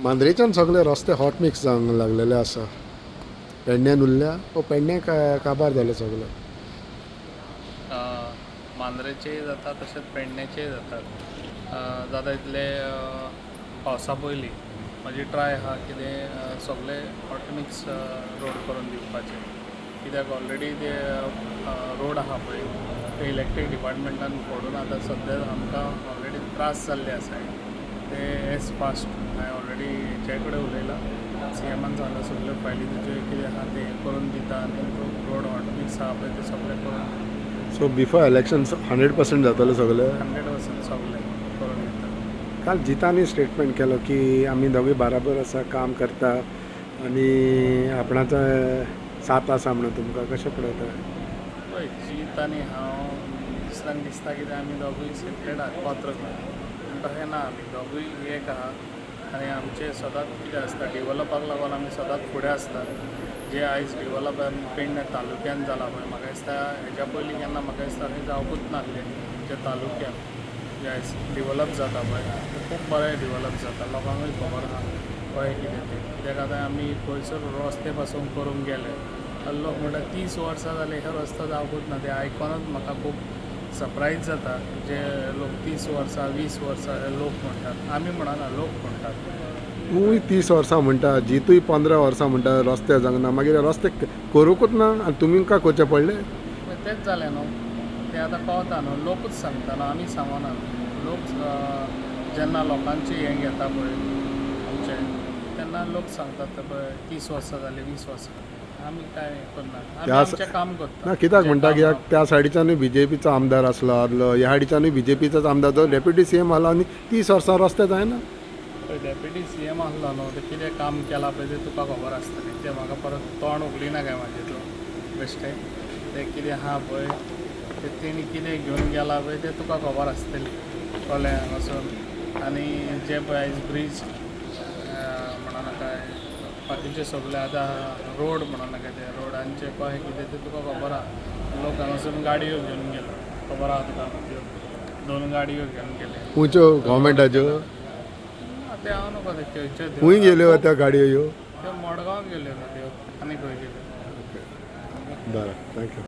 मांद्रेच्यान सगळे रस्ते hot mix जावंक लागलेले आसा. पेडण्यान उरल्या पेडण्याक काबार जाले सगळे. मांद्रेचेय जाता तशेंच पेडण्याचेय जातात. जाता इतले पावसा पयलीं म्हाजी ट्राय आहा कितें सगळे हॉट मिक्स रोड करून दिवपाचे. कित्याक ऑलरेडी ते रोड आहा पळय ते इलेक्ट्रीक डिपार्टमेंटान फोडून आतां सद्या आमकां ऑलरेडी त्रास जाल्ले आसाय. ते एज फास्ट हांवें ऑलरेडी हेचे कडेन उलयलां, CMान सांगलां सगल्यो फायली तुज्यो कितें आहा ते करून दिता आनी रोड हॉट मिक्स आहा पळय ते सगळे करून सो बिफोर इलेक्शन 100% जातले सगळे. 100% सगळे करून दिता. काल जितानी स्टेटमेंट केलो की आमी दोगूय बराबर आसा, काम करता आनी आपणाचो साथ आसा म्हणून. तुमकां कशें पळयता? पळय जीत आनी हांव दुसऱ्यांक दिसता कितें आमी दोगूय सेपरेट आहात पात्र पूण तशें ना. आमी दोगूय एक आहा आनी आमचें सदांच कितें आसता डेवलपाक लागून आमी सदांच फुडें आसता. जे आयज डेवलपमेंट पेडण्या तालुक्यान जाला पळय म्हाका दिसता हेज्या पयलीं केन्ना म्हाका दिसता खंय जावंकूच नासलें. जे तालुक्यान जे आयज डेवलप जाता पळय ते खूब बरें डेवलप जाता. लोकांकूय खबर आहा कळ्ळें कितें तें. कित्याक आतां आमी खंयसर रस्ते पासून करूंक गेले लोक म्हणटा 30 वर्सां जाले हे रस्तो जावंकूच ना. ते आयकोनूच म्हाका खूब सरप्रायज जाता. जे लोक 30 वर्सां 20 वर्सां लोक म्हणटात, आमी म्हणना लोक म्हणटात. तूंय 30 वर्सां म्हणटा, जितूय 15 वर्सां म्हणटा रस्ते जावंक ना. मागीर रस्ते करूंकूच ना आनी तुमकां करचें पडलें. तेंच जालें न्हू. ते आतां कळटा न्हू, लोकूच सांगता न्हू, आमी सांगना. लोक जेन्ना लोकांचें हें घेता पळय आमचें तेन्ना लोक सांगतात पळय 30 वर्सां जालीं 20 वर्सां. आमी कांय करना, आमी आमचें काम करता. ना कित्याक म्हणटा कित्याक त्या सायडीच्यानूय BJPचो आमदार आसलो ह्या सायडीच्यानूय BJPचोच आमदार तो डेप्युटी CM आसलो आनी 30 वर्सां रस्ते जायना. डेप्युटी CM आसलो न्हू, ते कितें काम केलां पळय तें तुका खबर आसतलें. तें म्हाका परत तोंड उगडिना काय म्हाजें तूं बेश्टें. तें कितें आहा पळय तें तेणी कितें घेवन गेला पळय तें तुका खबर आसतलें कळ्ळें हांगासून. आनी जे पळय आयज ब्रीज म्हणनाका बाकीचे सगळे आतां रोड म्हणनाका ते रोडांचे कशें कितें तें तुका खबर आहा. लोक हांगासून गाडयो घेवन गेला खबर आहा तुका. त्यो 2 गाडयो घेवन गेले. खंयच्यो गव्हर्मेंटाच्यो? ते हांव नकळो ते खंयच्यो खंय गेल्यो त्या गाडयो ह्यो? त्यो मडगांव गेल्यो त्यो आनी खंय गेल्यो. बरें, थँक्यू.